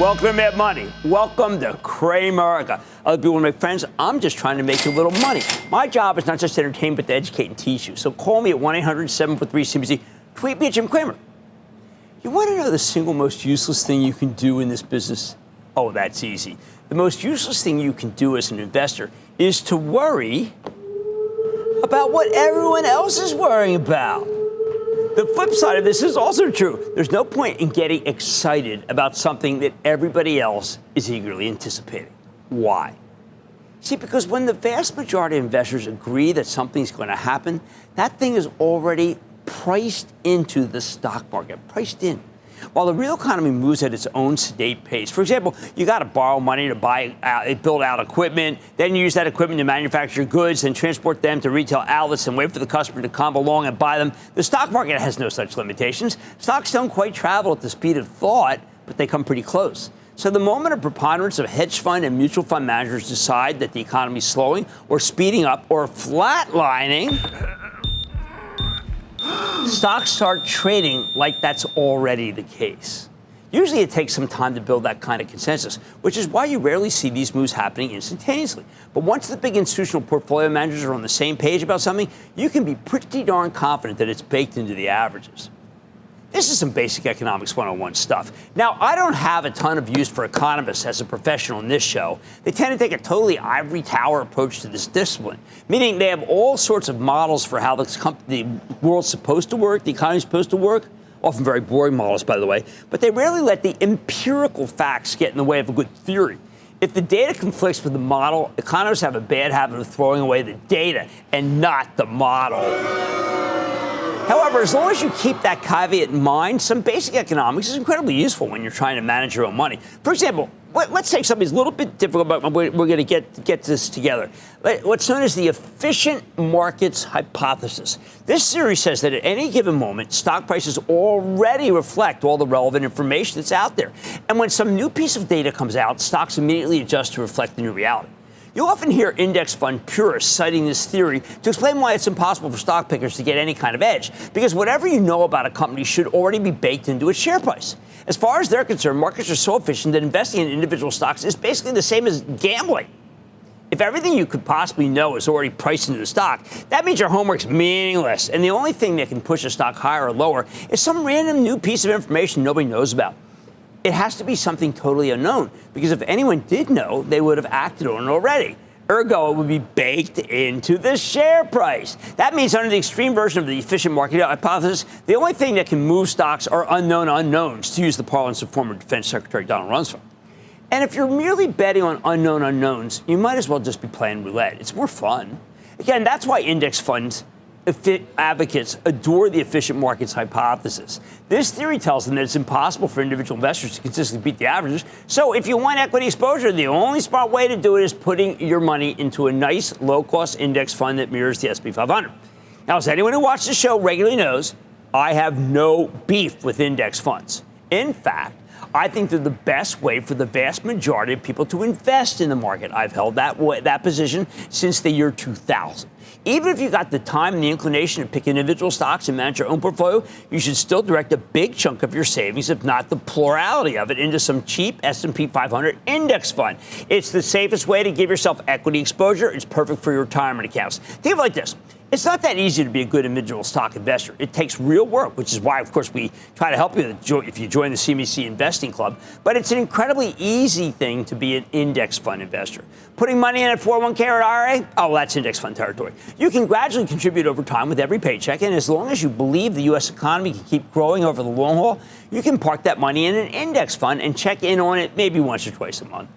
Welcome to Mad Money. Welcome to Cramer. Other people want to make friends. I'm just trying to make a little money. My job is not just to entertain, but to educate and teach you. So call me at 1-800-743-CNBC. Tweet me at Jim Cramer. You want to know the single most useless thing you can do in this business? Oh, that's easy. The most useless thing you can do as an investor is to worry about what everyone else is worrying about. The flip side of this is also true. There's no point in getting excited about something that everybody else is eagerly anticipating. Why? See, because when the vast majority of investors agree that something's going to happen, that thing is already priced into the stock market, priced in. While the real economy moves at its own sedate pace. For example, you got to borrow money to build out equipment, then use that equipment to manufacture goods, and transport them to retail outlets and wait for the customer to come along and buy them. The stock market has no such limitations. Stocks don't quite travel at the speed of thought, but they come pretty close. So the moment a preponderance of hedge fund and mutual fund managers decide that the economy is slowing or speeding up or flatlining, stocks start trading like that's already the case. Usually it takes some time to build that kind of consensus, which is why you rarely see these moves happening instantaneously. But once the big institutional portfolio managers are on the same page about something, you can be pretty darn confident that it's baked into the averages. This is some basic economics 101 stuff. Now, I don't have a ton of use for economists as a professional in this show. They tend to take a totally ivory tower approach to this discipline, meaning they have all sorts of models for how the world's supposed to work, the economy's supposed to work, often very boring models, by the way, but they rarely let the empirical facts get in the way of a good theory. If the data conflicts with the model, economists have a bad habit of throwing away the data and not the model. However, as long as you keep that caveat in mind, some basic economics is incredibly useful when you're trying to manage your own money. For example, let's take something that's a little bit difficult, but we're going to get this together. What's known as the efficient markets hypothesis. This theory says that at any given moment, stock prices already reflect all the relevant information that's out there. And when some new piece of data comes out, stocks immediately adjust to reflect the new reality. You often hear index fund purists citing this theory to explain why it's impossible for stock pickers to get any kind of edge, because whatever you know about a company should already be baked into its share price. As far as they're concerned, markets are so efficient that investing in individual stocks is basically the same as gambling. If everything you could possibly know is already priced into the stock, that means your homework's meaningless, and the only thing that can push a stock higher or lower is some random new piece of information nobody knows about. It has to be something totally unknown, because if anyone did know, they would have acted on it already. Ergo, it would be baked into the share price. That means under the extreme version of the efficient market hypothesis, the only thing that can move stocks are unknown unknowns, to use the parlance of former Defense Secretary Donald Rumsfeld. And if you're merely betting on unknown unknowns, you might as well just be playing roulette. It's more fun. Again, that's why index funds advocates adore the efficient markets hypothesis. This theory tells them that it's impossible for individual investors to consistently beat the averages. So if you want equity exposure, the only smart way to do it is putting your money into a nice low-cost index fund that mirrors the S&P 500. Now, as anyone who watches the show regularly knows, I have no beef with index funds. In fact, I think they're the best way for the vast majority of people to invest in the market. I've held that position since the year 2000. Even if you got the time and the inclination to pick individual stocks and manage your own portfolio, you should still direct a big chunk of your savings, if not the plurality of it, into some cheap S&P 500 index fund. It's the safest way to give yourself equity exposure. It's perfect for your retirement accounts. Think of it like this. It's not that easy to be a good individual stock investor. It takes real work, which is why, of course, we try to help you if you join the CNBC Investing Club. But it's an incredibly easy thing to be an index fund investor. Putting money in a 401k or IRA, oh, that's index fund territory. You can gradually contribute over time with every paycheck, and as long as you believe the U.S. economy can keep growing over the long haul, you can park that money in an index fund and check in on it maybe once or twice a month.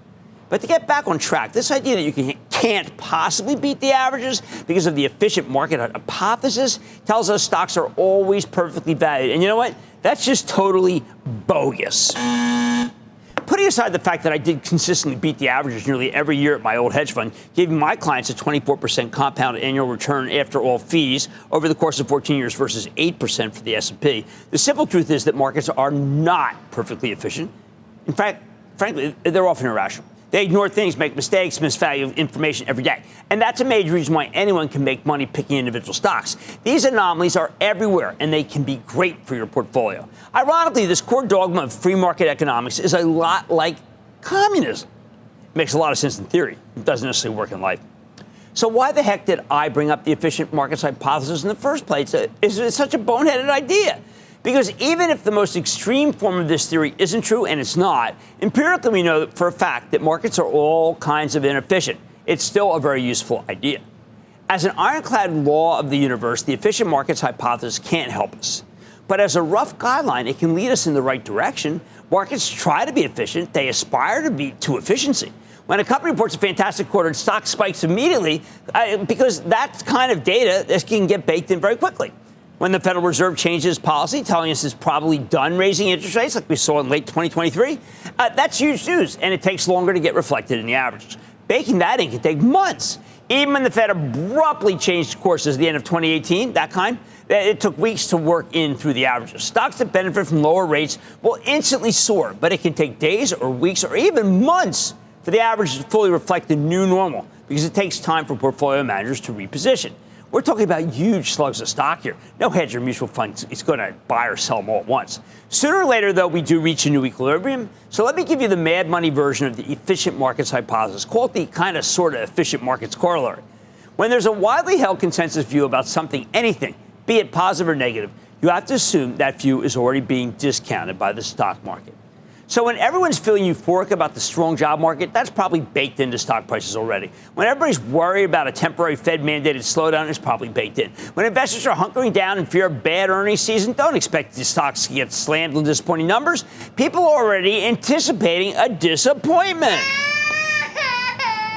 But to get back on track, this idea that you can't possibly beat the averages because of the efficient market hypothesis tells us stocks are always perfectly valued. And you know what? That's just totally bogus. Putting aside the fact that I did consistently beat the averages nearly every year at my old hedge fund, giving my clients a 24% compound annual return after all fees over the course of 14 years versus 8% for the S&P, the simple truth is that markets are not perfectly efficient. In fact, frankly, they're often irrational. They ignore things, make mistakes, misvalue information every day. And that's a major reason why anyone can make money picking individual stocks. These anomalies are everywhere, and they can be great for your portfolio. Ironically, this core dogma of free market economics is a lot like communism. It makes a lot of sense in theory. It doesn't necessarily work in life. So why the heck did I bring up the efficient markets hypothesis in the first place? It's such a boneheaded idea. Because even if the most extreme form of this theory isn't true, and it's not, empirically we know for a fact that markets are all kinds of inefficient. It's still a very useful idea. As an ironclad law of the universe, the efficient markets hypothesis can't help us. But as a rough guideline, it can lead us in the right direction. Markets try to be efficient. They aspire to be to efficiency. When a company reports a fantastic quarter, its stock spikes immediately because that kind of data can get baked in very quickly. When the Federal Reserve changes policy, telling us it's probably done raising interest rates like we saw in late 2023, that's huge news, and it takes longer to get reflected in the averages. Baking that in can take months. Even when the Fed abruptly changed courses at the end of 2018, it took weeks to work in through the averages. Stocks that benefit from lower rates will instantly soar, but it can take days or weeks or even months for the average to fully reflect the new normal because it takes time for portfolio managers to reposition. We're talking about huge slugs of stock here. No hedge or mutual fund is going to buy or sell them all at once. Sooner or later, though, we do reach a new equilibrium. So let me give you the mad money version of the efficient markets hypothesis. Call it the kind of sort of efficient markets corollary. When there's a widely held consensus view about something, anything, be it positive or negative, you have to assume that view is already being discounted by the stock market. So when everyone's feeling euphoric about the strong job market, that's probably baked into stock prices already. When everybody's worried about a temporary Fed-mandated slowdown, it's probably baked in. When investors are hunkering down in fear of bad earnings season, don't expect the stocks to get slammed with disappointing numbers. People are already anticipating a disappointment.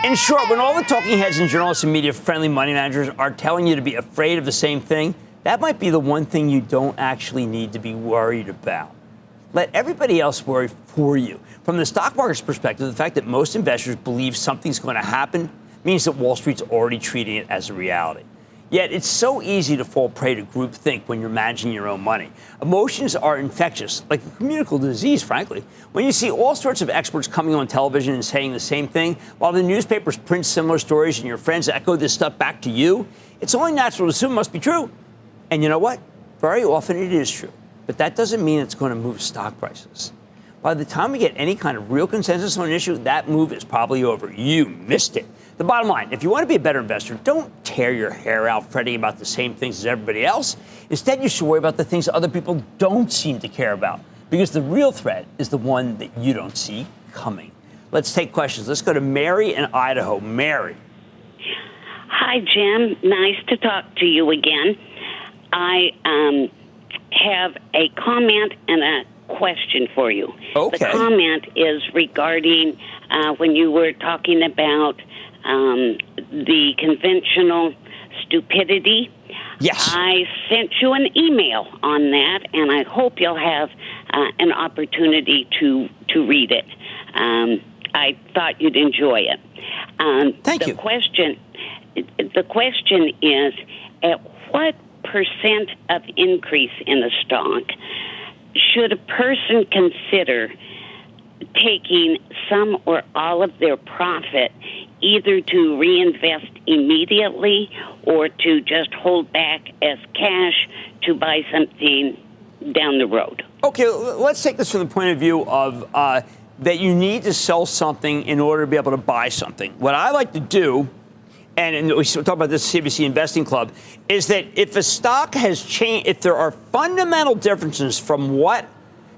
In short, when all the talking heads and journalists and media-friendly money managers are telling you to be afraid of the same thing, that might be the one thing you don't actually need to be worried about. Let everybody else worry for you. From the stock market's perspective, the fact that most investors believe something's going to happen means that Wall Street's already treating it as a reality. Yet it's so easy to fall prey to groupthink when you're managing your own money. Emotions are infectious, like a communicable disease, frankly. When you see all sorts of experts coming on television and saying the same thing, while the newspapers print similar stories and your friends echo this stuff back to you, it's only natural to assume it must be true. And you know what? Very often it is true. But that doesn't mean it's going to move stock prices. By the time we get any kind of real consensus on an issue, that move is probably over. You missed it. The bottom line, if you want to be a better investor, don't tear your hair out fretting about the same things as everybody else. Instead, you should worry about the things other people don't seem to care about, because the real threat is the one that you don't see coming. Let's take questions. Let's go to Mary in Idaho. Mary. Hi, Jim. Nice to talk to you again. I have a comment and a question for you. Okay. The comment is regarding when you were talking about the conventional stupidity. Yes. I sent you an email on that, and I hope you'll have an opportunity to read it. I thought you'd enjoy it. Thank you. The question is, at what percent of increase in a stock should a person consider taking some or all of their profit either to reinvest immediately or to just hold back as cash to buy something down the road? Okay, let's take this from the point of view of that you need to sell something in order to be able to buy something. What I like to do, and we talk about this CNBC Investing Club, is that if a stock has changed, if there are fundamental differences from what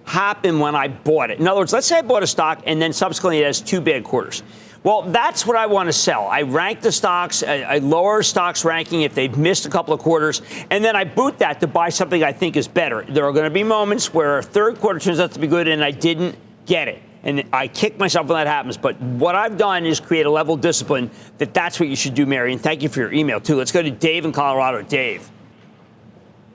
happened when I bought it. In other words, let's say I bought a stock and then subsequently it has two bad quarters. Well, that's what I want to sell. I rank the stocks, I lower stocks ranking if they've missed a couple of quarters, and then I boot that to buy something I think is better. There are going to be moments where a third quarter turns out to be good and I didn't get it. And I kick myself when that happens. But what I've done is create a level of discipline that's what you should do, Mary. And thank you for your email, too. Let's go to Dave in Colorado. Dave.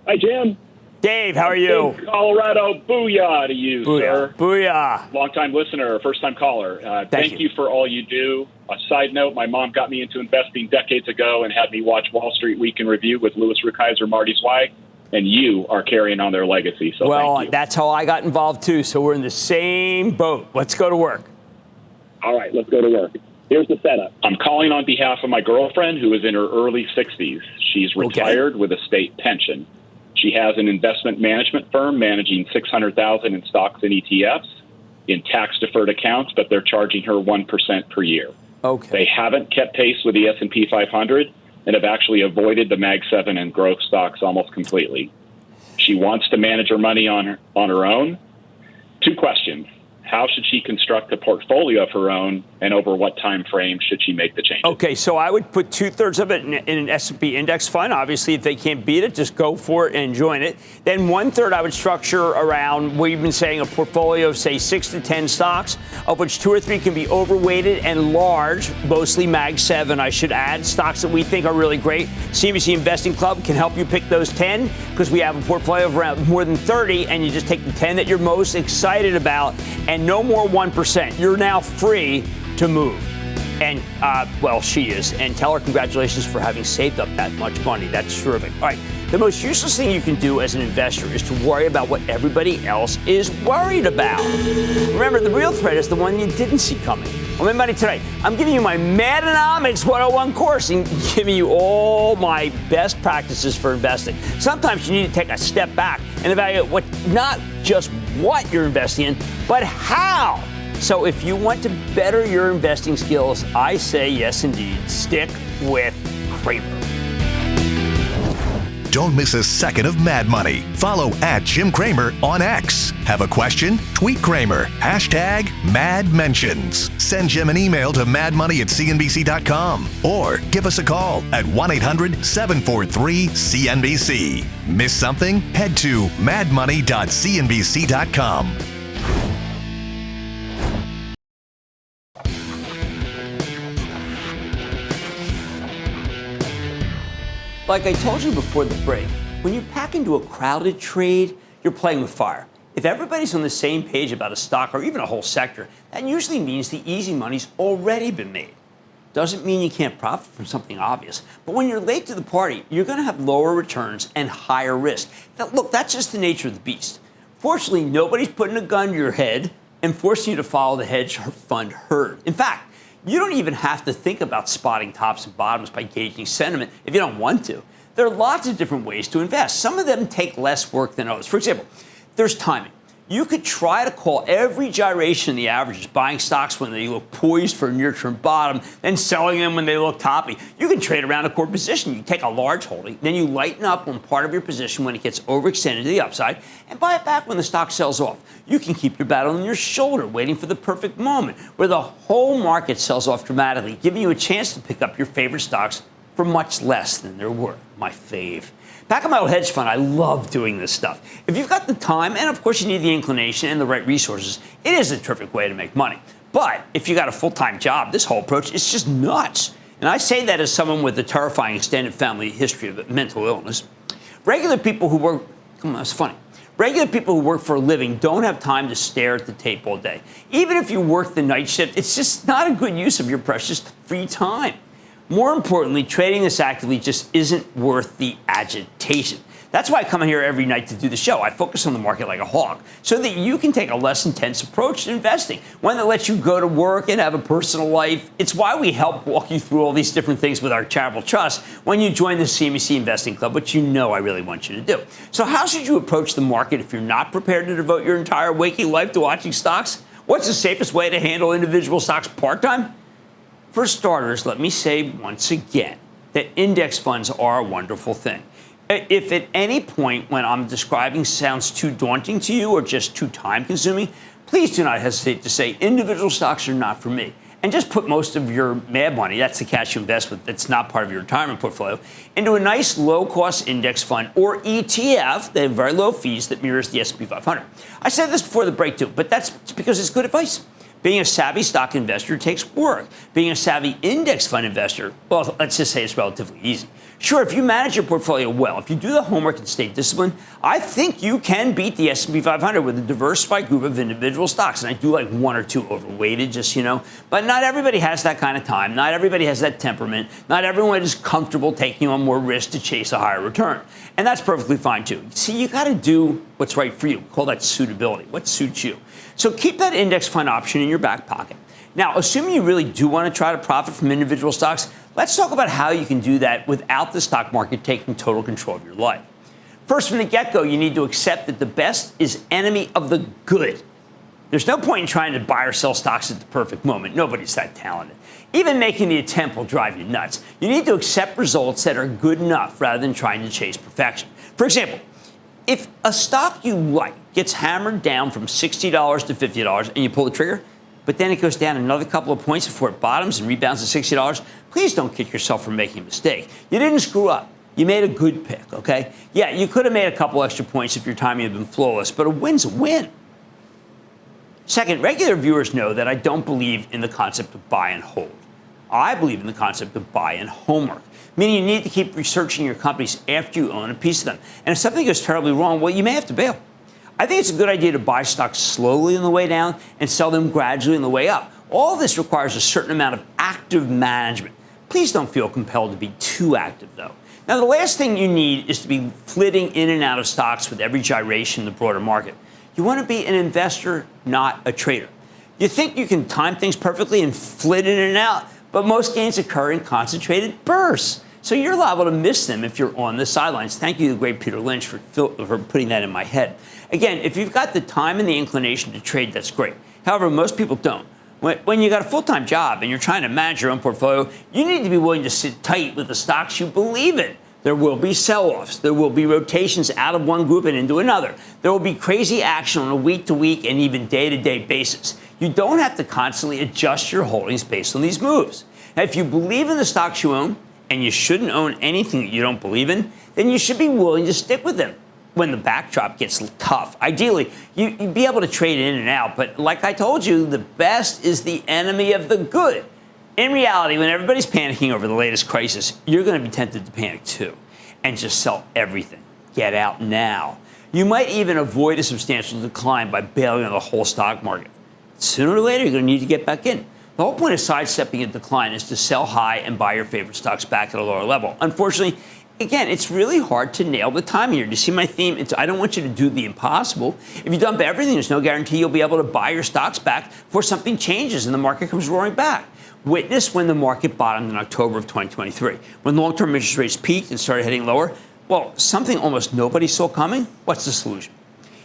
Hi, Jim. Dave, how are you? Colorado, booyah to you, sir. Booyah. Long-time listener, first-time caller. Thank you for all you do. A side note, my mom got me into investing decades ago and had me watch Wall Street Week in Review with Louis Rukeyser, Marty Zweig, and you are carrying on their legacy. So well, thank you. That's how I got involved, too. So we're in the same boat. Let's go to work. All right, let's go to work. Here's the setup. I'm calling on behalf of my girlfriend who is in her early 60s. She's retired with a state pension. She has an investment management firm managing $600,000 in stocks and ETFs in tax-deferred accounts, but they're charging her 1% per year. Okay. They haven't kept pace with the S&P 500 and have actually avoided the Mag 7 and growth stocks almost completely. She wants to manage her money on her own. 2 questions. How should she construct a portfolio of her own, and over what time frame should she make the change? Okay, so I would put 2/3 of it in an S&P index fund. Obviously, if they can't beat it, just go for it and join it. Then 1/3 I would structure around what you've been saying, a portfolio of, say, 6 to 10 stocks, of which 2 or 3 can be overweighted and large, mostly Mag 7. I should add stocks that we think are really great. CNBC Investing Club can help you pick those 10 because we have a portfolio of around more than 30, and you just take the 10 that you're most excited about, and no more 1%. You're now free to move. And, well, she is. And tell her congratulations for having saved up that much money. That's terrific. All right. The most useless thing you can do as an investor is to worry about what everybody else is worried about. Remember, the real threat is the one you didn't see coming. On My Money Tonight, I'm giving you my Madanomics 101 course and giving you all my best practices for investing. Sometimes you need to take a step back and evaluate not just what you're investing in, but how. So if you want to better your investing skills, I say yes, indeed. Stick with Cramer. Don't miss a second of Mad Money. Follow @Jim Cramer on X. Have a question? Tweet Cramer. #MadMentions. Send Jim an email to madmoney@cnbc.com or give us a call at 1-800-743-CNBC. Miss something? Head to madmoney.cnbc.com. Like I told you before the break, when you pack into a crowded trade, you're playing with fire. If everybody's on the same page about a stock or even a whole sector, that usually means the easy money's already been made. Doesn't mean you can't profit from something obvious. But when you're late to the party, you're going to have lower returns and higher risk. Now, look, that's just the nature of the beast. Fortunately, nobody's putting a gun to your head and forcing you to follow the hedge fund herd. In fact, you don't even have to think about spotting tops and bottoms by gauging sentiment if you don't want to. There are lots of different ways to invest. Some of them take less work than others. For example, there's timing. You could try to call every gyration in the averages, buying stocks when they look poised for a near-term bottom, then selling them when they look toppy. You can trade around a core position. You take a large holding, then you lighten up on part of your position when it gets overextended to the upside, and buy it back when the stock sells off. You can keep your battle on your shoulder, waiting for the perfect moment, where the whole market sells off dramatically, giving you a chance to pick up your favorite stocks for much less than they're worth. My fave. Back in my old hedge fund, I love doing this stuff. If you've got the time, and of course you need the inclination and the right resources, it is a terrific way to make money. But if you got a full-time job, this whole approach is just nuts. And I say that as someone with a terrifying extended family history of mental illness. Regular people who work, that's funny. Regular people who work for a living don't have time to stare at the tape all day. Even if you work the night shift, it's just not a good use of your precious free time. More importantly, trading this actively just isn't worth the agitation. That's why I come here every night to do the show. I focus on the market like a hawk so that you can take a less intense approach to investing, one that lets you go to work and have a personal life. It's why we help walk you through all these different things with our charitable trust when you join the CNBC Investing Club, which you know I really want you to do. So how should you approach the market if you're not prepared to devote your entire waking life to watching stocks? What's the safest way to handle individual stocks part-time? For starters, let me say once again that index funds are a wonderful thing. If at any point when I'm describing sounds too daunting to you or just too time-consuming, please do not hesitate to say individual stocks are not for me. And just put most of your mad money, that's the cash you invest with that's not part of your retirement portfolio, into a nice low-cost index fund or ETF that have very low fees that mirrors the S&P 500. I said this before the break, too, but that's because it's good advice. Being a savvy stock investor takes work. Being a savvy index fund investor, well, let's just say it's relatively easy. Sure, if you manage your portfolio well, if you do the homework and stay disciplined, I think you can beat the S&P 500 with a diversified group of individual stocks. And I do like one or two overweighted, just, But not everybody has that kind of time. Not everybody has that temperament. Not everyone is comfortable taking on more risk to chase a higher return. And that's perfectly fine, too. See, you got to do what's right for you. We call that suitability. What suits you? So keep that index fund option in your back pocket. Now, assuming you really do want to try to profit from individual stocks, let's talk about how you can do that without the stock market taking total control of your life. First, from the get-go, you need to accept that the best is enemy of the good. There's no point in trying to buy or sell stocks at the perfect moment. Nobody's that talented. Even making the attempt will drive you nuts. You need to accept results that are good enough rather than trying to chase perfection. For example, if a stock you like gets hammered down from $60 to $50 and you pull the trigger, but then it goes down another couple of points before it bottoms and rebounds to $60, please don't kick yourself for making a mistake. You didn't screw up. You made a good pick, okay? Yeah, you could have made a couple extra points if your timing had been flawless, but a win's a win. Second, regular viewers know that I don't believe in the concept of buy and hold. I believe in the concept of buy and homework, meaning you need to keep researching your companies after you own a piece of them. And if something goes terribly wrong, well, you may have to bail. I think it's a good idea to buy stocks slowly on the way down and sell them gradually on the way up. All of this requires a certain amount of active management. Please don't feel compelled to be too active, though. Now, the last thing you need is to be flitting in and out of stocks with every gyration in the broader market. You want to be an investor, not a trader. You think you can time things perfectly and flit in and out, but most gains occur in concentrated bursts. So you're liable to miss them if you're on the sidelines. Thank you, the great Peter Lynch, for putting that in my head. Again, if you've got the time and the inclination to trade, that's great. However, most people don't. When you got a full-time job and you're trying to manage your own portfolio, you need to be willing to sit tight with the stocks you believe in. There will be sell-offs. There will be rotations out of one group and into another. There will be crazy action on a week-to-week and even day-to-day basis. You don't have to constantly adjust your holdings based on these moves. Now, if you believe in the stocks you own, and you shouldn't own anything that you don't believe in, then you should be willing to stick with them when the backdrop gets tough. Ideally, you'd be able to trade in and out, but like I told you, the best is the enemy of the good. In reality, when everybody's panicking over the latest crisis, you're going to be tempted to panic too and just sell everything. Get out now. You might even avoid a substantial decline by bailing on the whole stock market. Sooner or later, you're going to need to get back in. The whole point of sidestepping a decline is to sell high and buy your favorite stocks back at a lower level. Unfortunately, again, it's really hard to nail the timing here. Do you see my theme? I don't want you to do the impossible. If you dump everything, there's no guarantee you'll be able to buy your stocks back before something changes and the market comes roaring back. Witness when the market bottomed in October of 2023. When long-term interest rates peaked and started heading lower, well, something almost nobody saw coming. What's the solution?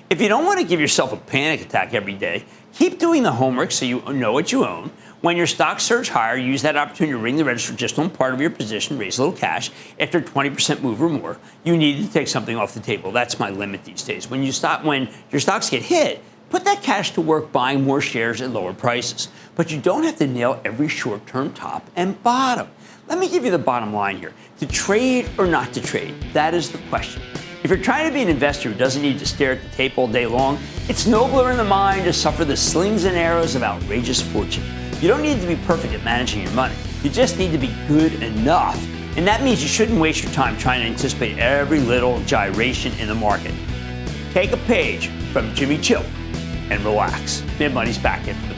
If you don't want to give yourself a panic attack every day, keep doing the homework so you know what you own. When your stocks surge higher, use that opportunity to ring the register just on part of your position, raise a little cash. After a 20% move or more, you need to take something off the table. That's my limit these days. When your stocks get hit, put that cash to work buying more shares at lower prices. But you don't have to nail every short-term top and bottom. Let me give you the bottom line here. To trade or not to trade, that is the question. If you're trying to be an investor who doesn't need to stare at the tape all day long, it's nobler in the mind to suffer the slings and arrows of outrageous fortune. You don't need to be perfect at managing your money. You just need to be good enough. And that means you shouldn't waste your time trying to anticipate every little gyration in the market. Take a page from Jimmy Chill and relax. Mad Money's back into the break.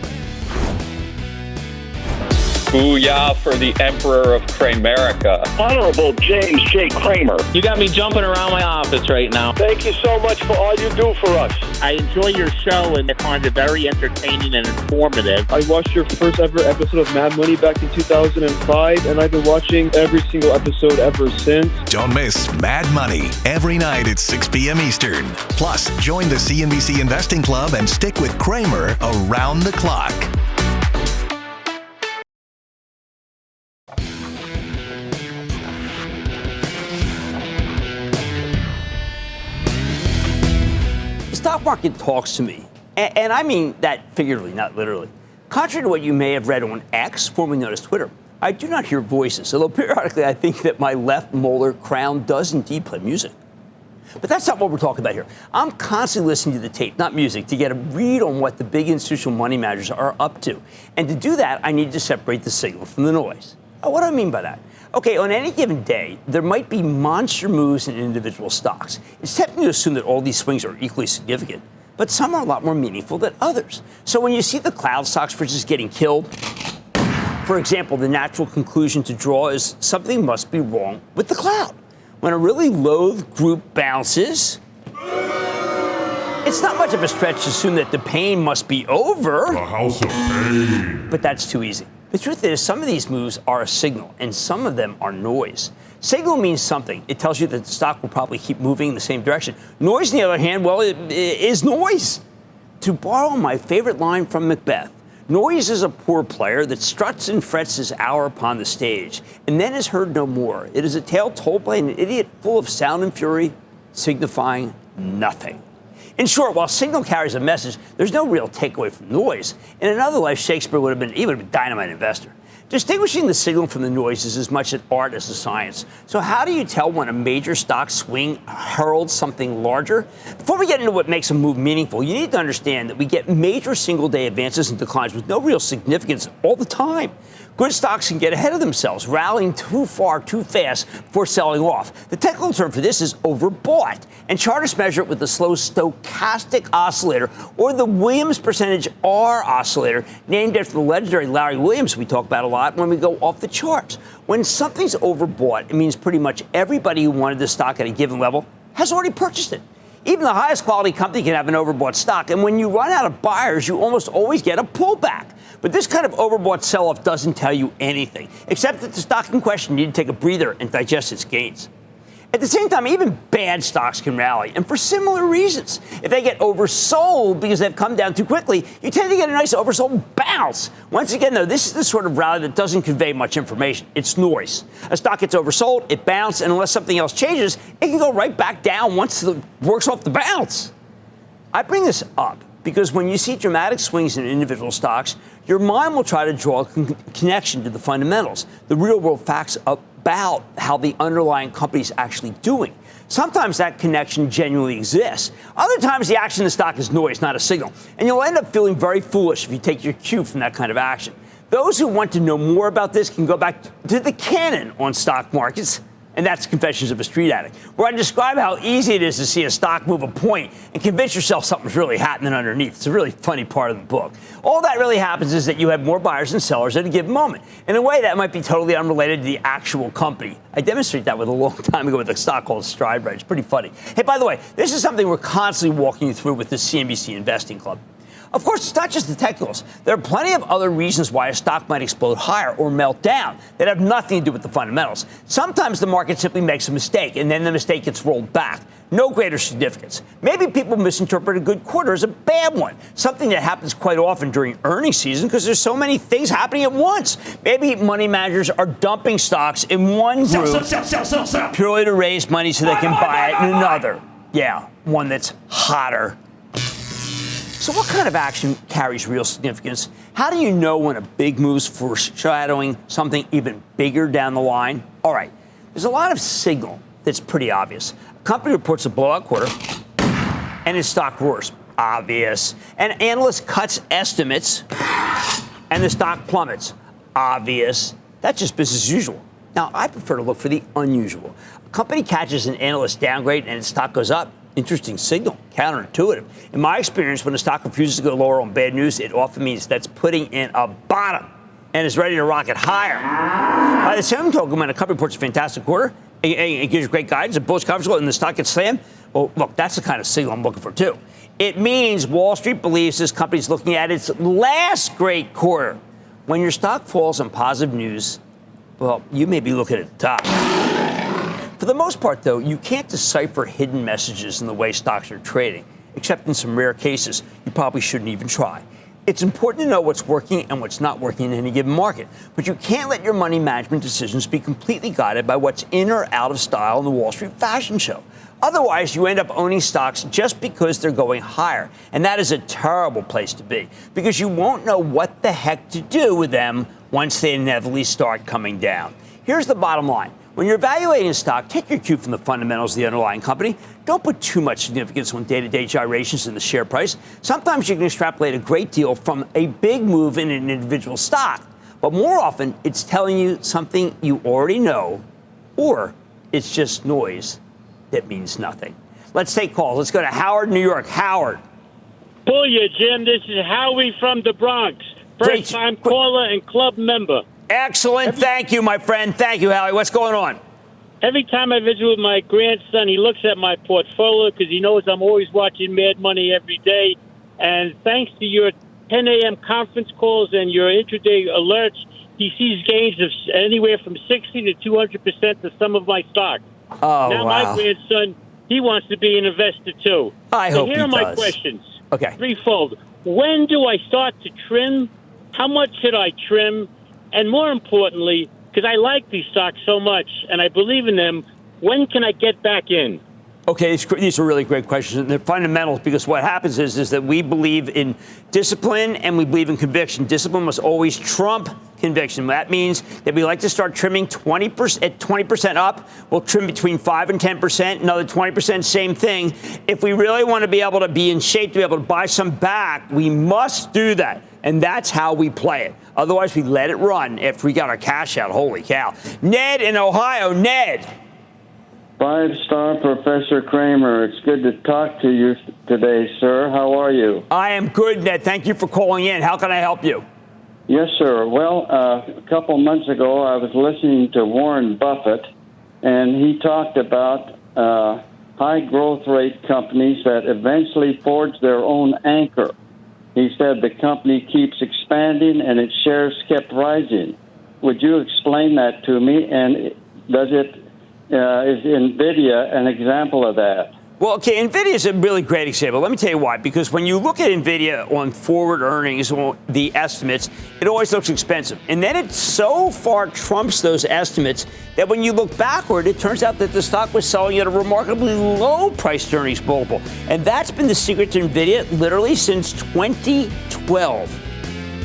Booyah for the Emperor of Cramerica. Honorable James J. Cramer. You got me jumping around my office right now. Thank you so much for all you do for us. I enjoy your show and I find it very entertaining and informative. I watched your first ever episode of Mad Money back in 2005, and I've been watching every single episode ever since. Don't miss Mad Money every night at 6 p.m. Eastern. Plus, join the CNBC Investing Club and stick with Cramer around the clock. The stock market talks to me, and I mean that figuratively, not literally. Contrary to what you may have read on X, formerly known as Twitter, I do not hear voices, although periodically I think that my left molar crown does indeed play music. But that's not what we're talking about here. I'm constantly listening to the tape, not music, to get a read on what the big institutional money managers are up to. And to do that, I need to separate the signal from the noise. What do I mean by that? Okay, on any given day, there might be monster moves in individual stocks. It's tempting to assume that all these swings are equally significant, but some are a lot more meaningful than others. So when you see the cloud stocks versus getting killed, for example, the natural conclusion to draw is something must be wrong with the cloud. When a really loathed group bounces, It's not much of a stretch to assume that the pain must be over. A house of pain. But that's too easy. The truth is, some of these moves are a signal, and some of them are noise. Signal means something. It tells you that the stock will probably keep moving in the same direction. Noise, on the other hand, well, it is noise. To borrow my favorite line from Macbeth, noise is a poor player that struts and frets his hour upon the stage, and then is heard no more. It is a tale told by an idiot full of sound and fury, signifying nothing. In short, while signal carries a message, there's no real takeaway from noise. In another life, Shakespeare would have been a dynamite investor. Distinguishing the signal from the noise is as much an art as a science. So how do you tell when a major stock swing heralds something larger? Before we get into what makes a move meaningful, you need to understand that we get major single-day advances and declines with no real significance all the time. Good stocks can get ahead of themselves, rallying too far, too fast before selling off. The technical term for this is overbought, and chartists measure it with the slow stochastic oscillator, or the Williams percentage R oscillator, named after the legendary Larry Williams we talk about a lot when we go off the charts. When something's overbought, it means pretty much everybody who wanted the stock at a given level has already purchased it. Even the highest quality company can have an overbought stock, and when you run out of buyers, you almost always get a pullback. But this kind of overbought sell-off doesn't tell you anything, except that the stock in question needed to take a breather and digest its gains. At the same time, even bad stocks can rally, and for similar reasons. If they get oversold because they've come down too quickly, you tend to get a nice oversold bounce. Once again, though, this is the sort of rally that doesn't convey much information. It's noise. A stock gets oversold, it bounces, and unless something else changes, it can go right back down once it works off the bounce. I bring this up because when you see dramatic swings in individual stocks, your mind will try to draw a connection to the fundamentals, the real-world facts about how the underlying company is actually doing. Sometimes that connection genuinely exists. Other times the action in the stock is noise, not a signal. And you'll end up feeling very foolish if you take your cue from that kind of action. Those who want to know more about this can go back to the canon on stock markets, and that's Confessions of a Street Addict, where I describe how easy it is to see a stock move a point and convince yourself something's really happening underneath. It's a really funny part of the book. All that really happens is that you have more buyers than sellers at a given moment. In a way, that might be totally unrelated to the actual company. I demonstrated that with a long time ago with a stock called Stride Rate. It's pretty funny. Hey, by the way, this is something we're constantly walking you through with the CNBC Investing Club. Of course, it's not just the technicals. There are plenty of other reasons why a stock might explode higher or melt down that have nothing to do with the fundamentals. Sometimes the market simply makes a mistake, and then the mistake gets rolled back. No greater significance. Maybe people misinterpret a good quarter as a bad one, something that happens quite often during earnings season because there's so many things happening at once. Maybe money managers are dumping stocks in one group purely to raise money so they can buy it in another. Yeah, one that's hotter. So what kind of action carries real significance? How do you know when a big move's foreshadowing something even bigger down the line? All right, there's a lot of signal that's pretty obvious. A company reports a blowout quarter, and its stock roars. Obvious. An analyst cuts estimates, and the stock plummets. Obvious. That's just business as usual. Now, I prefer to look for the unusual. A company catches an analyst downgrade, and its stock goes up. Interesting signal, counterintuitive. In my experience, when a stock refuses to go lower on bad news, it often means that's putting in a bottom and is ready to rocket higher. By the same token, when a company reports a fantastic quarter, it gives you great guidance, a bullish conference call, and the stock gets slammed, well, look, that's the kind of signal I'm looking for, too. It means Wall Street believes this company is looking at its last great quarter. When your stock falls on positive news, well, you may be looking at the top. For the most part, though, you can't decipher hidden messages in the way stocks are trading, except in some rare cases you probably shouldn't even try. It's important to know what's working and what's not working in any given market, but you can't let your money management decisions be completely guided by what's in or out of style in the Wall Street fashion show. Otherwise, you end up owning stocks just because they're going higher, and that is a terrible place to be, because you won't know what the heck to do with them once they inevitably start coming down. Here's the bottom line. When you're evaluating a stock, take your cue from the fundamentals of the underlying company. Don't put too much significance on day-to-day gyrations in the share price. Sometimes you can extrapolate a great deal from a big move in an individual stock. But more often, it's telling you something you already know, or it's just noise that means nothing. Let's take calls. Let's go to Howard, New York. Howard. Booyah, Jim. This is Howie from the Bronx. First-time caller and club member. Excellent. Thank you, my friend. Thank you, Howie. What's going on? Every time I visit with my grandson, he looks at my portfolio because he knows I'm always watching Mad Money every day. And thanks to your 10 a.m. conference calls and your intraday alerts, he sees gains of anywhere from 60 to 200% to some of my stocks. Oh, now wow. my grandson, he wants to be an investor too. I hope he here are my does. questions. Okay. Threefold. When do I start to trim? How much should I trim? And more importantly, because I like these stocks so much and I believe in them, when can I get back in? Okay, these are really great questions. And they're fundamentals because what happens is that we believe in discipline and we believe in conviction. Discipline must always trump conviction. That means that we like to start trimming 20% at 20% up. We'll trim between 5 and 10%. Another 20%, same thing. If we really want to be able to be in shape to be able to buy some back, we must do that. And that's how we play it. Otherwise, we let it run after we got our cash out. Holy cow. Ned in Ohio. Ned. 5-star Professor Cramer. It's good to talk to you today, sir. How are you? I am good, Ned. Thank you for calling in. How can I help you? Yes, sir. Well, a couple months ago, I was listening to Warren Buffett, and he talked about high growth rate companies that eventually forge their own anchor. He said the company keeps expanding and its shares kept rising. Would you explain that to me? And is NVIDIA an example of that? Well, okay, NVIDIA is a really great example. Let me tell you why. Because when you look at NVIDIA on forward earnings, the estimates, it always looks expensive. And then it so far trumps those estimates that when you look backward, it turns out that the stock was selling at a remarkably low price to earnings multiple. And that's been the secret to NVIDIA literally since 2012.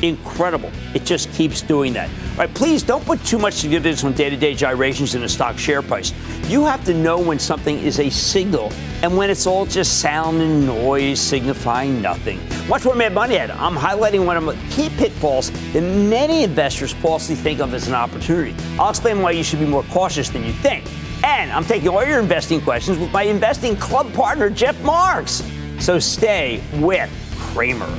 Incredible. It just keeps doing that. All right, please don't put too much significance on day-to-day gyrations in a stock share price. You have to know when something is a signal and when it's all just sound and noise signifying nothing. Watch more Mad Money Head. I'm highlighting one of the key pitfalls that many investors falsely think of as an opportunity. I'll explain why you should be more cautious than you think. And I'm taking all your investing questions with my investing club partner, Jeff Marks. So stay with Cramer.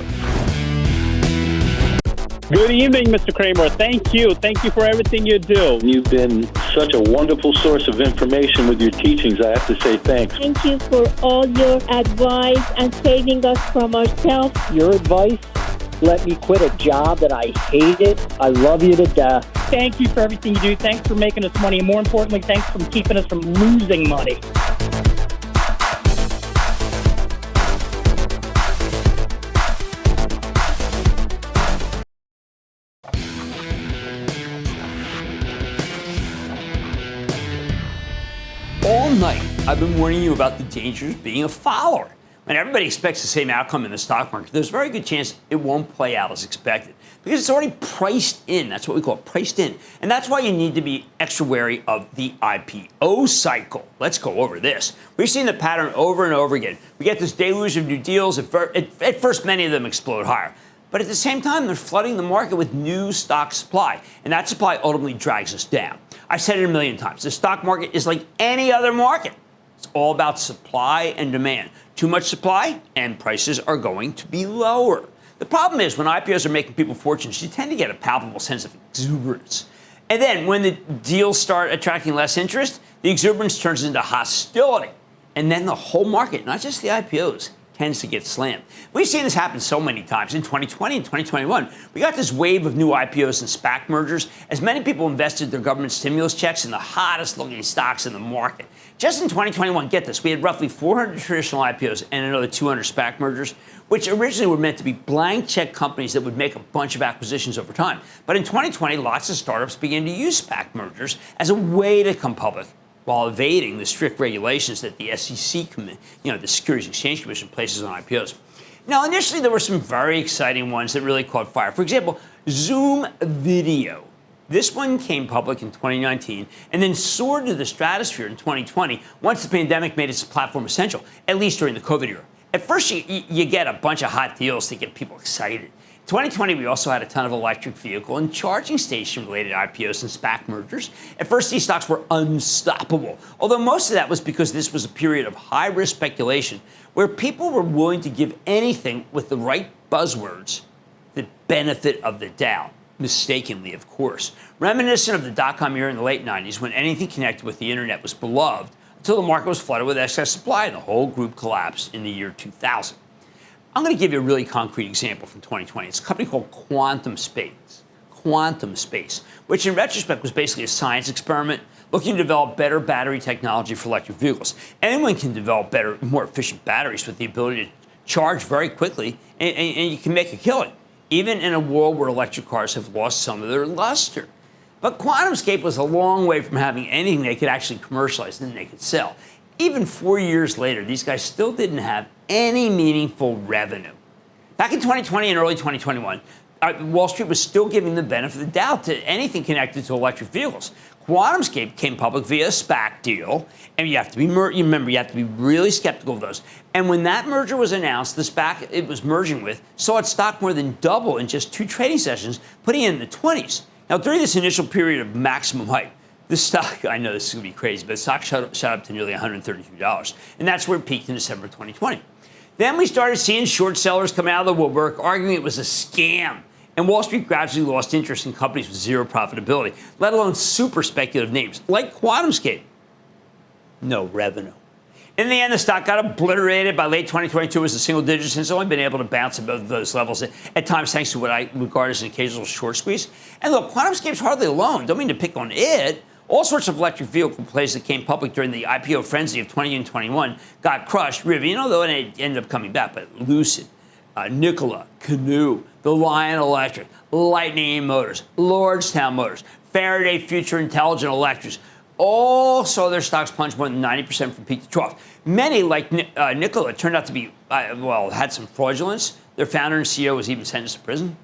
Good evening, Mr. Cramer. Thank you. Thank you for everything you do. You've been such a wonderful source of information with your teachings. I have to say thanks. Thank you for all your advice and saving us from ourselves. Your advice let me quit a job that I hated. I love you to death. Thank you for everything you do. Thanks for making us money. And more importantly, thanks for keeping us from losing money. All night, I've been warning you about the dangers of being a follower. When everybody expects the same outcome in the stock market, there's a very good chance it won't play out as expected because it's already priced in. That's what we call it, priced in. And that's why you need to be extra wary of the IPO cycle. Let's go over this. We've seen the pattern over and over again. We get this deluge of new deals. At first, many of them explode higher. But at the same time, they're flooding the market with new stock supply. And that supply ultimately drags us down. I've said it a million times. The stock market is like any other market. It's all about supply and demand. Too much supply, and prices are going to be lower. The problem is when IPOs are making people fortunes, you tend to get a palpable sense of exuberance. And then when the deals start attracting less interest, the exuberance turns into hostility. And then the whole market, not just the IPOs, tends to get slammed. We've seen this happen so many times. In 2020 and 2021, we got this wave of new IPOs and SPAC mergers as many people invested their government stimulus checks in the hottest looking stocks in the market. Just in 2021, get this, we had roughly 400 traditional IPOs and another 200 SPAC mergers, which originally were meant to be blank check companies that would make a bunch of acquisitions over time. But in 2020, lots of startups began to use SPAC mergers as a way to come public, while evading the strict regulations that the SEC, the Securities Exchange Commission, places on IPOs. Now, initially, there were some very exciting ones that really caught fire. For example, Zoom Video. This one came public in 2019 and then soared to the stratosphere in 2020 once the pandemic made its platform essential, at least during the COVID era. At first, you get a bunch of hot deals to get people excited. In 2020, we also had a ton of electric vehicle and charging station-related IPOs and SPAC mergers. At first, these stocks were unstoppable, although most of that was because this was a period of high-risk speculation where people were willing to give anything with the right buzzwords the benefit of the doubt. mistakenly, of course. Reminiscent of the dot-com era in the late 90s, when anything connected with the internet was beloved, until the market was flooded with excess supply and the whole group collapsed in the year 2000. I'm going to give you a really concrete example from 2020. It's a company called Quantum Space, which in retrospect was basically a science experiment looking to develop better battery technology for electric vehicles. Anyone can develop better, more efficient batteries with the ability to charge very quickly, and you can make a killing, even in a world where electric cars have lost some of their luster. But QuantumScape was a long way from having anything they could actually commercialize and they could sell. Even 4 years later, these guys still didn't have any meaningful revenue. Back in 2020 and early 2021, Wall Street was still giving the benefit of the doubt to anything connected to electric vehicles. QuantumScape came public via a SPAC deal, and you have to be really skeptical of those. And when that merger was announced, the SPAC it was merging with saw its stock more than double in just 2 trading sessions, putting it in the 20s. Now, during this initial period of maximum hype, the stock, I know this is going to be crazy, but the stock shot up to nearly $132, and that's where it peaked in December 2020. Then we started seeing short sellers come out of the woodwork arguing it was a scam. And Wall Street gradually lost interest in companies with zero profitability, let alone super speculative names like QuantumScape. No revenue. In the end, the stock got obliterated by late 2022 as a single digits, and it's only been able to bounce above those levels at times thanks to what I regard as an occasional short squeeze. And look, QuantumScape's hardly alone. Don't mean to pick on it. All sorts of electric vehicle plays that came public during the IPO frenzy of 20 and 21 got crushed. Rivian, although it ended up coming back, but Lucid, Nikola, Canoo, the Lion Electric, Lightning Motors, Lordstown Motors, Faraday Future Intelligent Electrics, all saw their stocks plunge more than 90% from peak to trough. Many, like Nikola, turned out to be, had some fraudulence. Their founder and CEO was even sentenced to prison.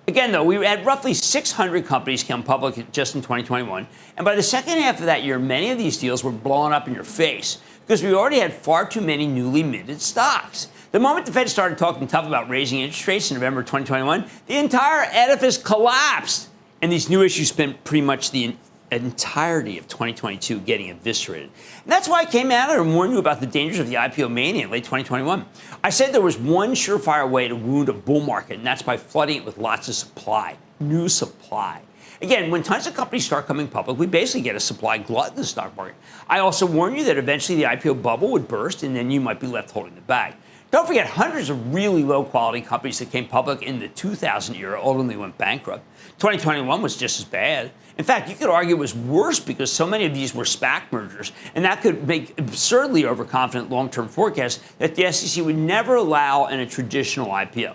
Again, though, we had roughly 600 companies come public just in 2021. And by the second half of that year, many of these deals were blowing up in your face because we already had far too many newly minted stocks. The moment the Fed started talking tough about raising interest rates in November 2021, the entire edifice collapsed. And these new issues spent pretty much the entirety of 2022 getting eviscerated. And that's why I came out and warned you about the dangers of the IPO mania in late 2021. I said there was one surefire way to wound a bull market, and that's by flooding it with lots of supply, new supply. Again, when tons of companies start coming public, we basically get a supply glut in the stock market. I also warned you that eventually the IPO bubble would burst, and then you might be left holding the bag. Don't forget, hundreds of really low-quality companies that came public in the 2000 era ultimately went bankrupt. 2021 was just as bad. In fact, you could argue it was worse because so many of these were SPAC mergers, and that could make absurdly overconfident long-term forecasts that the SEC would never allow in a traditional IPO.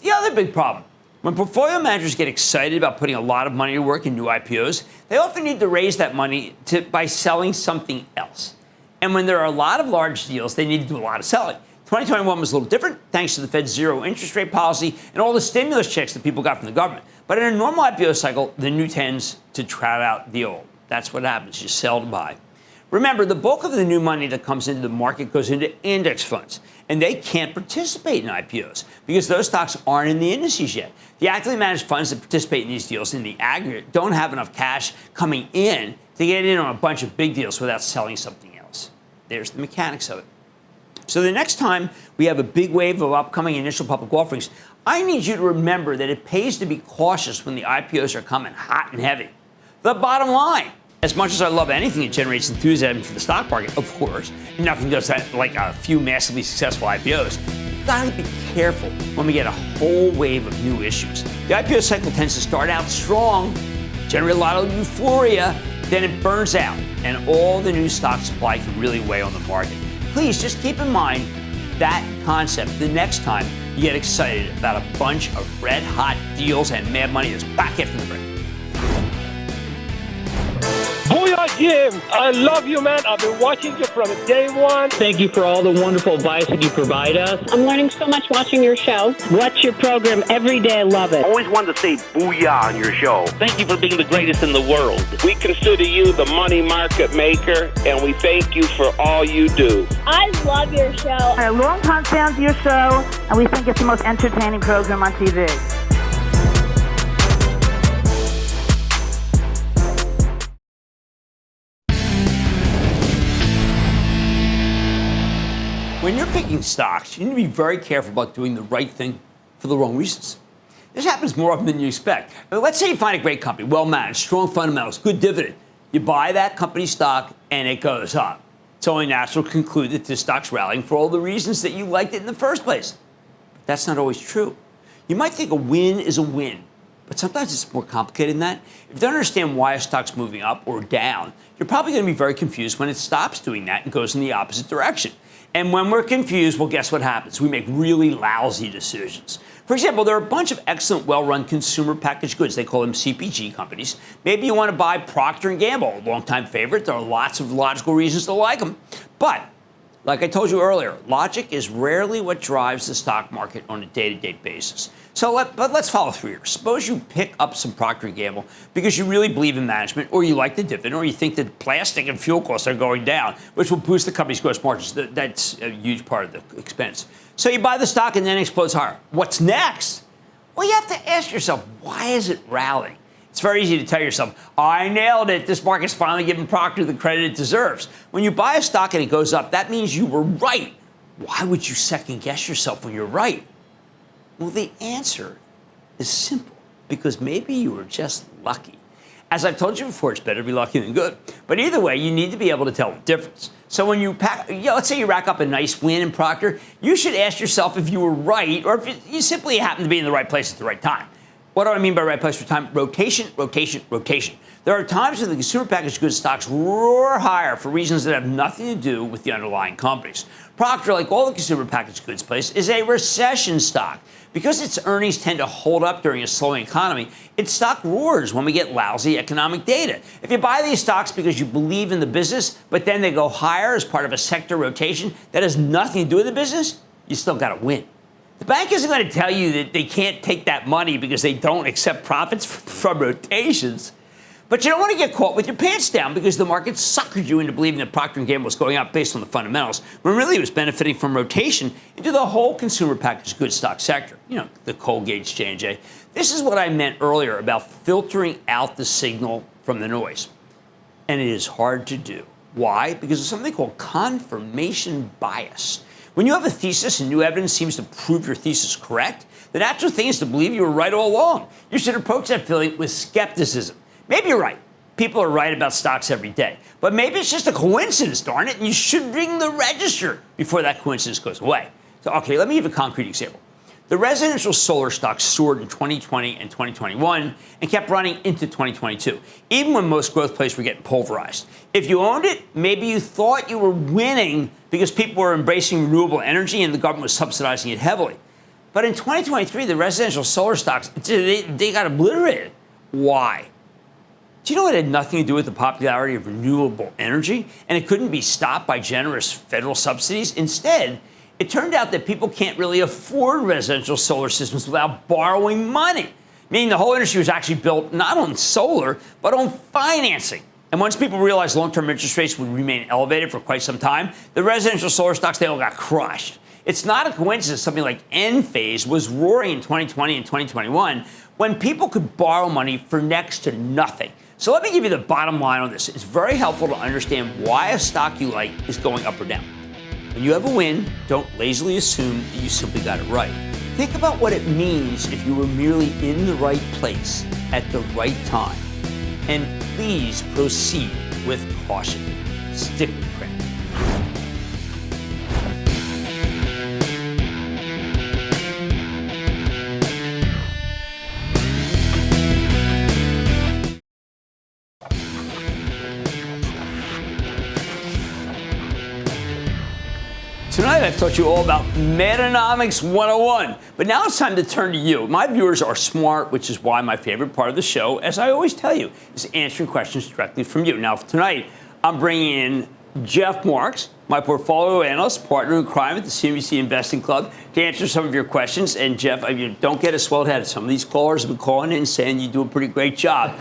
The other big problem, when portfolio managers get excited about putting a lot of money to work in new IPOs, they often need to raise that money by selling something else. And when there are a lot of large deals, they need to do a lot of selling. 2021 was a little different thanks to the Fed's zero interest rate policy and all the stimulus checks that people got from the government. But in a normal IPO cycle, the new tends to trout out the old. That's what happens. You sell to buy. Remember, the bulk of the new money that comes into the market goes into index funds, and they can't participate in IPOs because those stocks aren't in the indices yet. The actively managed funds that participate in these deals in the aggregate don't have enough cash coming in to get in on a bunch of big deals without selling something else. There's the mechanics of it. So the next time we have a big wave of upcoming initial public offerings, I need you to remember that it pays to be cautious when the IPOs are coming hot and heavy. The bottom line, as much as I love anything that generates enthusiasm for the stock market, of course, nothing does that like a few massively successful IPOs. You've got to be careful when we get a whole wave of new issues. The IPO cycle tends to start out strong, generate a lot of euphoria, then it burns out, and all the new stock supply can really weigh on the market. Please just keep in mind that concept the next time you get excited about a bunch of red-hot deals and mad money that's back after the break. Booyah, Jim! I love you, man. I've been watching you from day one. Thank you for all the wonderful advice that you provide us. I'm learning so much watching your show. Watch your program every day. I love it. Always wanted to say booyah on your show. Thank you for being the greatest in the world. We consider you the money market maker, and we thank you for all you do. I love your show. I'm a long-time fan of your show, and we think it's the most entertaining program on TV. When you're picking stocks, you need to be very careful about doing the right thing for the wrong reasons. This happens more often than you expect. I mean, let's say you find a great company, well-managed, strong fundamentals, good dividend. You buy that company stock, and it goes up. It's only natural to conclude that this stock's rallying for all the reasons that you liked it in the first place. But that's not always true. You might think a win is a win, but sometimes it's more complicated than that. If you don't understand why a stock's moving up or down, you're probably going to be very confused when it stops doing that and goes in the opposite direction. And when we're confused, well, guess what happens? We make really lousy decisions. For example, there are a bunch of excellent, well-run consumer packaged goods. They call them CPG companies. Maybe you want to buy Procter & Gamble, a longtime favorite. There are lots of logical reasons to like them. But, like I told you earlier, logic is rarely what drives the stock market on a day-to-day basis. But let's follow through here. Suppose you pick up some Procter & Gamble because you really believe in management, or you like the dividend, or you think that plastic and fuel costs are going down, which will boost the company's gross margins. That's a huge part of the expense. So you buy the stock and then it explodes higher. What's next? Well, you have to ask yourself, why is it rallying? It's very easy to tell yourself, I nailed it. This market's finally giving Procter the credit it deserves. When you buy a stock and it goes up, that means you were right. Why would you second guess yourself when you're right? Well, the answer is simple, because maybe you were just lucky. As I've told you before, it's better to be lucky than good. But either way, you need to be able to tell the difference. So when let's say you rack up a nice win in Procter, you should ask yourself if you were right, or if you simply happen to be in the right place at the right time. What do I mean by right place at the right time? Rotation, rotation, rotation. There are times when the consumer packaged goods stocks roar higher for reasons that have nothing to do with the underlying companies. Procter, like all the consumer packaged goods places, is a recession stock. Because its earnings tend to hold up during a slowing economy, its stock roars when we get lousy economic data. If you buy these stocks because you believe in the business, but then they go higher as part of a sector rotation that has nothing to do with the business, you still got to win. The bank isn't going to tell you that they can't take that money because they don't accept profits from rotations. But you don't want to get caught with your pants down because the market suckered you into believing that Procter & Gamble was going up based on the fundamentals, when really it was benefiting from rotation into the whole consumer packaged goods stock sector. You know, the Colgate, J&J. This is what I meant earlier about filtering out the signal from the noise. And it is hard to do. Why? Because of something called confirmation bias. When you have a thesis and new evidence seems to prove your thesis correct, the natural thing is to believe you were right all along. You should approach that feeling with skepticism. Maybe you're right. People are right about stocks every day. But maybe it's just a coincidence, darn it, and you should ring the register before that coincidence goes away. So, okay, let me give a concrete example. The residential solar stocks soared in 2020 and 2021 and kept running into 2022, even when most growth plays were getting pulverized. If you owned it, maybe you thought you were winning because people were embracing renewable energy and the government was subsidizing it heavily. But in 2023, the residential solar stocks, they got obliterated. Why? Do you know it had nothing to do with the popularity of renewable energy, and it couldn't be stopped by generous federal subsidies? Instead, it turned out that people can't really afford residential solar systems without borrowing money, meaning the whole industry was actually built not on solar, but on financing. And once people realized long-term interest rates would remain elevated for quite some time, the residential solar stocks, they all got crushed. It's not a coincidence something like Enphase was roaring in 2020 and 2021 when people could borrow money for next to nothing. So let me give you the bottom line on this. It's very helpful to understand why a stock you like is going up or down. When you have a win, don't lazily assume that you simply got it right. Think about what it means if you were merely in the right place at the right time. And please proceed with caution. Stick with Cramer. Tonight, I've taught you all about Metanomics 101, but now it's time to turn to you. My viewers are smart, which is why my favorite part of the show, as I always tell you, is answering questions directly from you. Now, tonight, I'm bringing in Jeff Marks, my portfolio analyst, partner in crime at the CNBC Investing Club, to answer some of your questions. And Jeff, don't get a swelled head. Some of these callers have been calling in saying you do a pretty great job.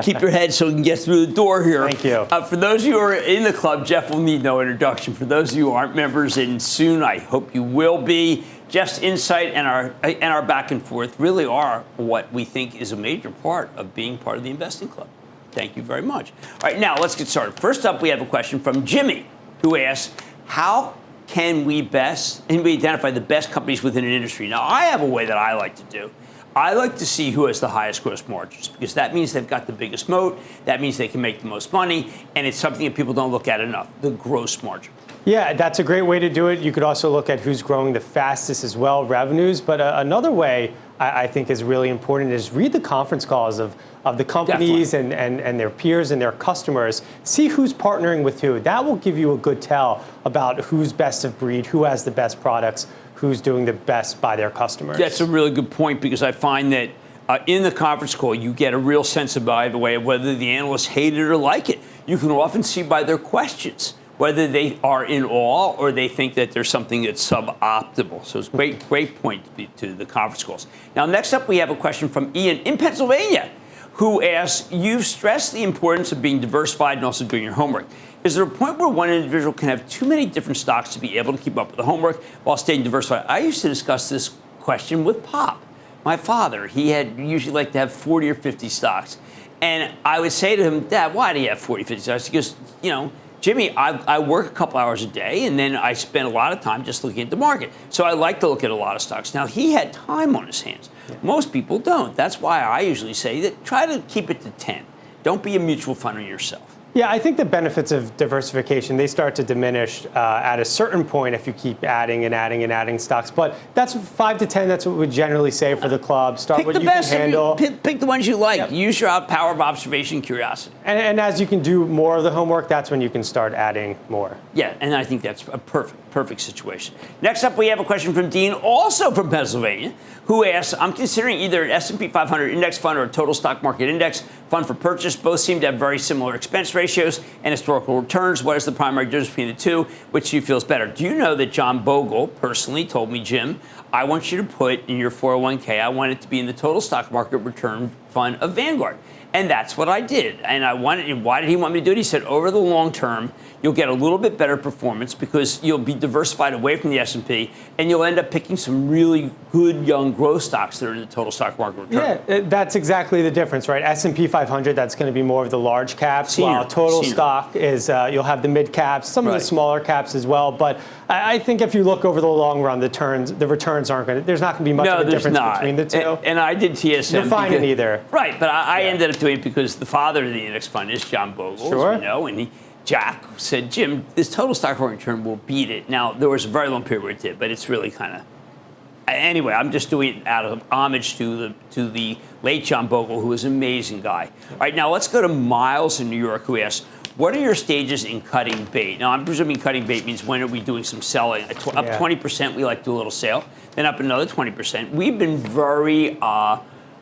Keep your head so we can get through the door here. Thank you. For those of you who are in the club, Jeff will need no introduction. For those of you who aren't members, and soon I hope you will be, Jeff's insight and our back and forth really are what we think is a major part of being part of the Investing Club. Thank you very much. All right, now let's get started. First up, we have a question from Jimmy, who asks, how can we identify the best companies within an industry? Now, I have a way that I like to do. I like to see who has the highest gross margins because that means they've got the biggest moat. That means they can make the most money. And it's something that people don't look at enough, the gross margin. Yeah, that's a great way to do it. You could also look at who's growing the fastest as well, revenues. But another way I think is really important is read the conference calls of the companies and their peers and their customers. See who's partnering with who. That will give you a good tell about who's best of breed, who has the best products, who's doing the best by their customers. That's a really good point because I find that in the conference call, you get a real sense of, by the way, of whether the analysts hate it or like it. You can often see by their questions whether they are in awe or they think that there's something that's suboptimal. So it's a great point to the conference calls. Now, next up, we have a question from Ian in Pennsylvania, who asks, you've stressed the importance of being diversified and also doing your homework. Is there a point where one individual can have too many different stocks to be able to keep up with the homework while staying diversified? I used to discuss this question with Pop, my father. He had usually like to have 40 or 50 stocks. And I would say to him, Dad, why do you have 40, 50 stocks? He goes, Jimmy, I work a couple hours a day, and then I spend a lot of time just looking at the market. So I like to look at a lot of stocks. Now, he had time on his hands. Most people don't. That's why I usually say that try to keep it to 10. Don't be a mutual fund on yourself. Yeah, I think the benefits of diversification, they start to diminish at a certain point if you keep adding and adding and adding stocks. But that's 5 to 10. That's what we generally say for the club. Start what you can handle. Pick the ones you like. Yep. Use your power of observation, curiosity. And as you can do more of the homework, that's when you can start adding more. Yeah, and I think that's a perfect situation. Next up, we have a question from Dean, also from Pennsylvania, who asks, I'm considering either an S&P 500 index fund or a total stock market index fund for purchase. Both seem to have very similar expense ratios and historical returns. What is the primary difference between the two? Which do you feel is better? Do you know that John Bogle personally told me, Jim, I want you to put in your 401k, I want it to be in the total stock market return fund of Vanguard. And that's what I did. And why did he want me to do it? He said, over the long term, you'll get a little bit better performance because you'll be diversified away from the S&P, and you'll end up picking some really good young growth stocks that are in the total stock market return. Yeah, that's exactly the difference, right? S&P 500, that's going to be more of the large caps, while total stock is you'll have the mid caps, some of the smaller caps as well. But I think if you look over the long run, the returns aren't going to, there's not going to be much of a difference between the two. And I did TSM. You're fine in either. Right, but I ended up doing it because the father of the index fund is John Bogle, as we know, and Jack said, Jim, this total stock market return will beat it. Now, there was a very long period where it did, but it's really kind of... Anyway, I'm just doing it out of homage to the late John Bogle, who was an amazing guy. All right, now let's go to Miles in New York, who asks, what are your stages in cutting bait? Now, I'm presuming cutting bait means when are we doing some selling? Up 20%, we like to do a little sale. Then up another 20%. We've been very,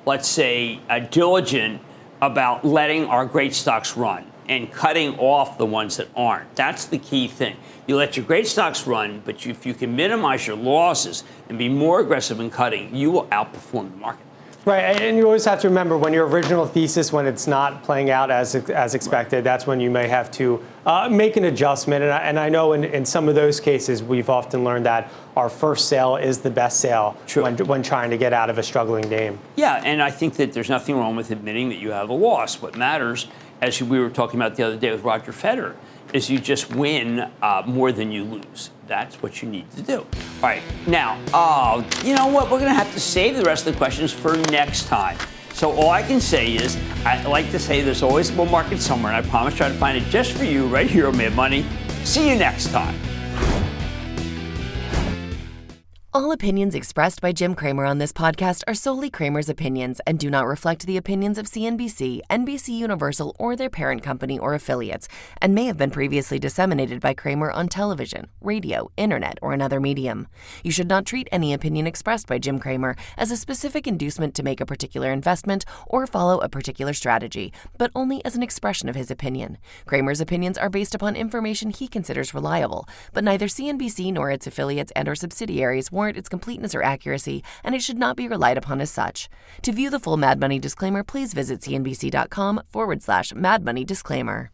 let's say, diligent about letting our great stocks run and cutting off the ones that aren't. That's the key thing. You let your great stocks run, but if you can minimize your losses and be more aggressive in cutting, you will outperform the market. Right, and you always have to remember when your original thesis, when it's not playing out as expected, that's when you may have to make an adjustment. And I know in some of those cases, we've often learned that our first sale is the best sale when trying to get out of a struggling name. Yeah, and I think that there's nothing wrong with admitting that you have a loss. What matters, as we were talking about the other day with Roger Federer, is you just win more than you lose. That's what you need to do. All right, now, you know what? We're going to have to save the rest of the questions for next time. So all I can say is, I like to say there's always a bull market somewhere, and I promise to try to find it just for you right here on Mad Money. See you next time. All opinions expressed by Jim Cramer on this podcast are solely Cramer's opinions and do not reflect the opinions of CNBC, NBC Universal, or their parent company or affiliates, and may have been previously disseminated by Cramer on television, radio, internet, or another medium. You should not treat any opinion expressed by Jim Cramer as a specific inducement to make a particular investment or follow a particular strategy, but only as an expression of his opinion. Cramer's opinions are based upon information he considers reliable, but neither CNBC nor its affiliates and or subsidiaries warrant its completeness or accuracy, and it should not be relied upon as such. To view the full Mad Money disclaimer, please visit cnbc.com/Mad Money disclaimer.